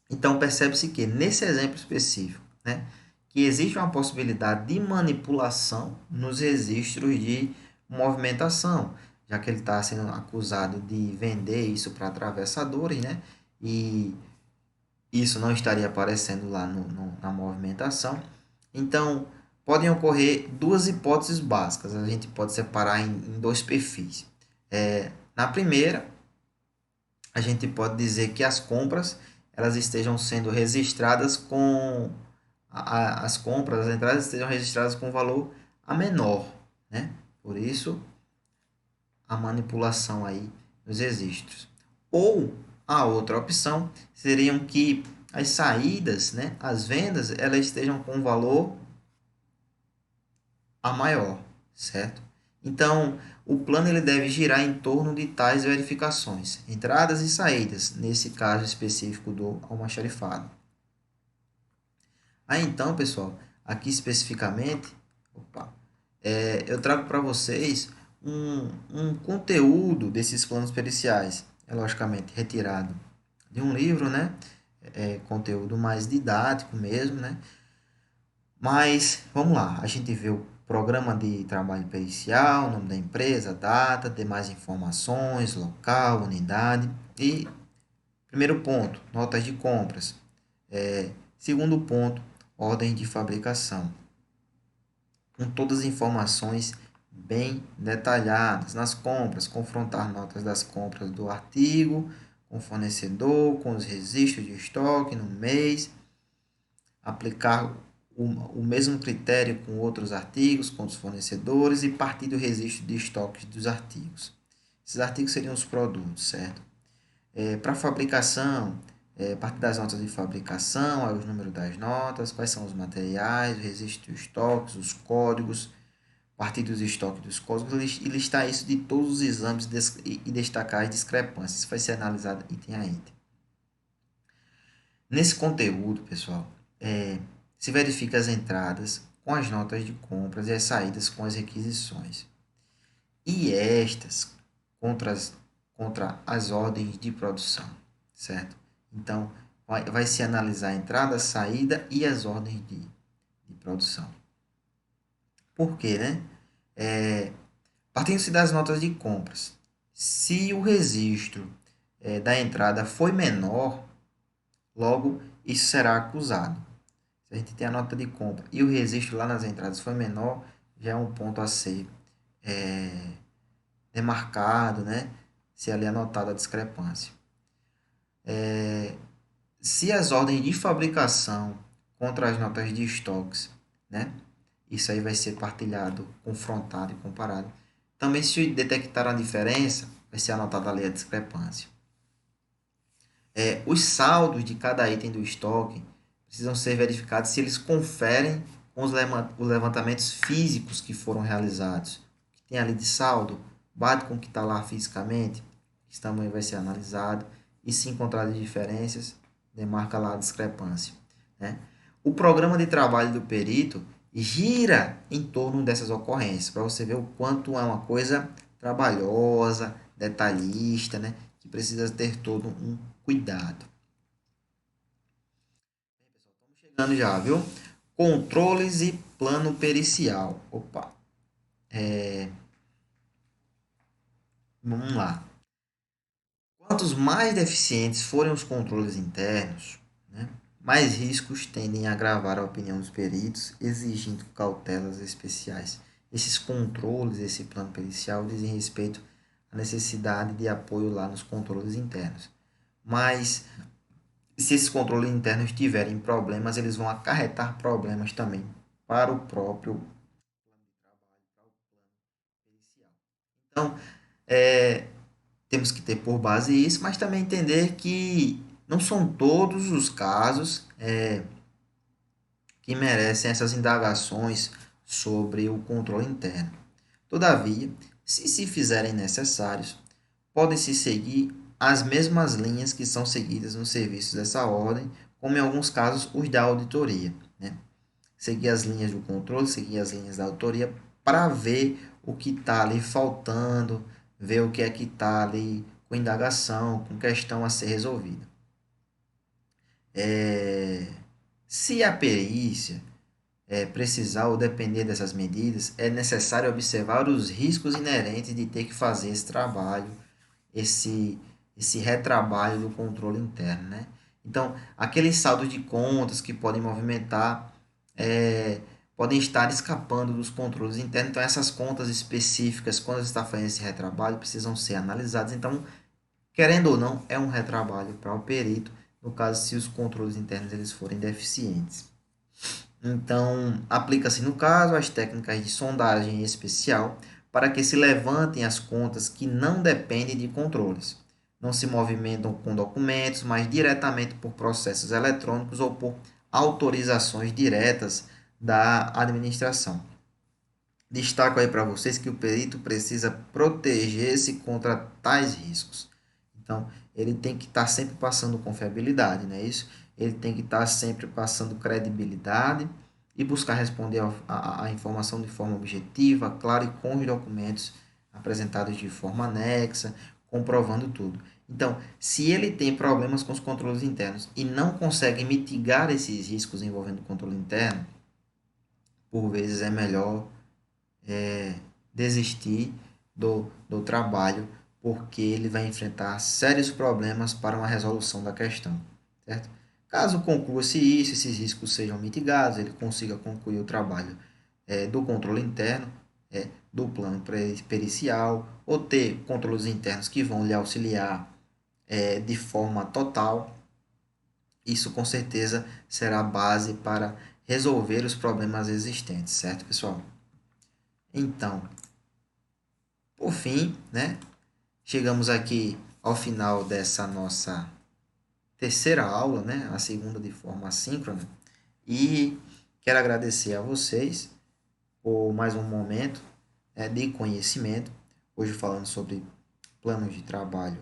Então, percebe-se que, nesse exemplo específico, né, que existe uma possibilidade de manipulação nos registros de movimentação, já que ele está sendo acusado de vender isso para atravessadores, né, e isso não estaria aparecendo lá na movimentação. Então, podem ocorrer duas hipóteses básicas, a gente pode separar em dois perfis. Na primeira, a gente pode dizer que as compras elas estejam sendo registradas com as compras, as entradas estejam registradas com valor a menor, né? Por isso a manipulação aí nos registros. Ou a outra opção seriam que as saídas, né, as vendas, elas estejam com valor a maior, certo? Então, o plano ele deve girar em torno de tais verificações, entradas e saídas, nesse caso específico do almoxarifado. Aí então, pessoal, aqui especificamente, eu trago para vocês um conteúdo desses planos periciais, é logicamente retirado de um livro, né? Conteúdo mais didático mesmo, né? Mas vamos lá, a gente vê o programa de trabalho pericial, nome da empresa, data, demais informações, local, unidade e primeiro ponto, notas de compras. Segundo ponto, ordem de fabricação, com todas as informações bem detalhadas nas compras, confrontar notas das compras do artigo com o fornecedor, com os registros de estoque no mês, aplicar o mesmo critério com outros artigos, com os fornecedores e partir do registro de estoques dos artigos. Esses artigos seriam os produtos, certo? Para fabricação, partir das notas de fabricação, aí os números das notas, quais são os materiais, o registro de estoques, os códigos, partir dos estoques dos códigos e listar isso de todos os exames e destacar as discrepâncias. Isso vai ser analisado item a item. Nesse conteúdo, pessoal, se verifica as entradas com as notas de compras e as saídas com as requisições. E estas contra as ordens de produção, certo? Então, vai se analisar a entrada, a saída e as ordens de produção. Por quê, né? Partindo-se das notas de compras, se o registro da entrada foi menor, logo isso será acusado. Se a gente tem a nota de compra e o registro lá nas entradas foi menor, já é um ponto a ser demarcado, né? Se ali é anotada a discrepância. Se as ordens de fabricação contra as notas de estoques, né? Isso aí vai ser partilhado, confrontado e comparado. Também, se detectar a diferença, vai ser anotada ali a discrepância. Os saldos de cada item do estoque precisam ser verificados se eles conferem com os levantamentos físicos que foram realizados. O que tem ali de saldo bate com o que está lá fisicamente. Esse tamanho vai ser analisado. E se encontrar diferenças, demarca lá a discrepância, né? O programa de trabalho do perito gira em torno dessas ocorrências, para você ver o quanto é uma coisa trabalhosa, detalhista, né? Que precisa ter todo um cuidado. Estamos chegando já, viu? Controles e plano pericial. Opa, vamos lá. Quantos mais deficientes forem os controles internos, né, mais riscos tendem a agravar a opinião dos peritos, exigindo cautelas especiais. Esses controles, esse plano pericial, dizem respeito à necessidade de apoio lá nos controles internos. Mas E se esses controles internos tiverem problemas, eles vão acarretar problemas também para o próprio plano de trabalho, para o plano pericial. Então, temos que ter por base isso, mas também entender que não são todos os casos que merecem essas indagações sobre o controle interno. Todavia, se fizerem necessários, podem-se seguir as mesmas linhas que são seguidas nos serviços dessa ordem, como em alguns casos os da auditoria, né? Seguir as linhas do controle, seguir as linhas da auditoria para ver o que está ali faltando, ver o que é que está ali com indagação, com questão a ser resolvida. Se a perícia precisar ou depender dessas medidas, é necessário observar os riscos inerentes de ter que fazer esse trabalho, esse, esse retrabalho do controle interno, né? Então, aqueles saldos de contas que podem movimentar, podem estar escapando dos controles internos. Então, essas contas específicas, quando você está fazendo esse retrabalho, precisam ser analisadas. Então, querendo ou não, é um retrabalho para o perito, no caso, se os controles internos eles forem deficientes. Então, aplica-se no caso as técnicas de sondagem especial para que se levantem as contas que não dependem de controles. Não se movimentam com documentos, mas diretamente por processos eletrônicos ou por autorizações diretas da administração. Destaco aí para vocês que o perito precisa proteger-se contra tais riscos. Então, ele tem que estar sempre passando confiabilidade, não é isso? Ele tem que estar sempre passando credibilidade e buscar responder a informação de forma objetiva, clara e com os documentos apresentados de forma anexa, comprovando tudo. Então, se ele tem problemas com os controles internos e não consegue mitigar esses riscos envolvendo o controle interno, por vezes é melhor desistir do trabalho, porque ele vai enfrentar sérios problemas para uma resolução da questão, certo? Caso conclua-se isso, esses riscos sejam mitigados, ele consiga concluir o trabalho do controle interno, do plano pericial, ou ter controles internos que vão lhe auxiliar de forma total, isso com certeza será base para resolver os problemas existentes, certo, pessoal? Então, por fim, né, chegamos aqui ao final dessa nossa terceira aula, né, a segunda de forma assíncrona, e quero agradecer a vocês por mais um momento de conhecimento, hoje falando sobre planos de trabalho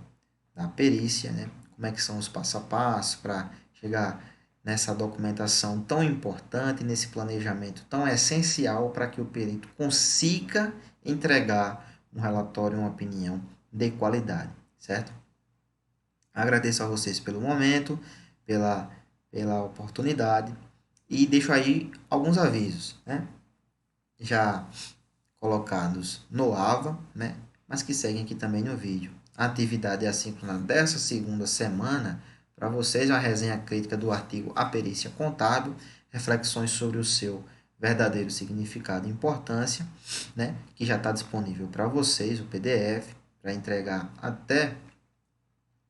da perícia, né, como é que são os passo a passo para chegar nessa documentação tão importante, nesse planejamento tão essencial para que o perito consiga entregar um relatório, uma opinião de qualidade, certo? Agradeço a vocês pelo momento, pela oportunidade e deixo aí alguns avisos, né? Já colocados no AVA, né? Mas que seguem aqui também no vídeo. A atividade assíncrona dessa segunda semana, para vocês, uma resenha crítica do artigo A Perícia Contábil, reflexões sobre o seu verdadeiro significado e importância, né? Que já está disponível para vocês, o PDF, para entregar até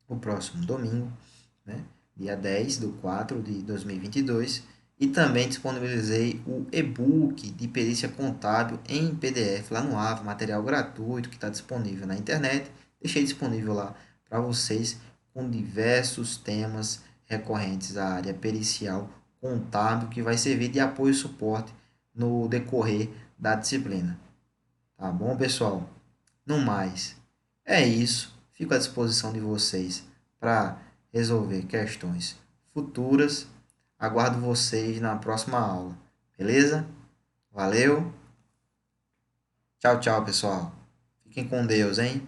o próximo domingo, né? Dia 10/4/2022. E também disponibilizei o e-book de perícia contábil em PDF lá no AVA, material gratuito que está disponível na internet. Deixei disponível lá para vocês com diversos temas recorrentes à área pericial contábil que vai servir de apoio e suporte no decorrer da disciplina. Tá bom, pessoal? No mais, é isso. Fico à disposição de vocês para resolver questões futuras. Aguardo vocês na próxima aula. Beleza? Valeu. Tchau, tchau, pessoal. Fiquem com Deus, hein?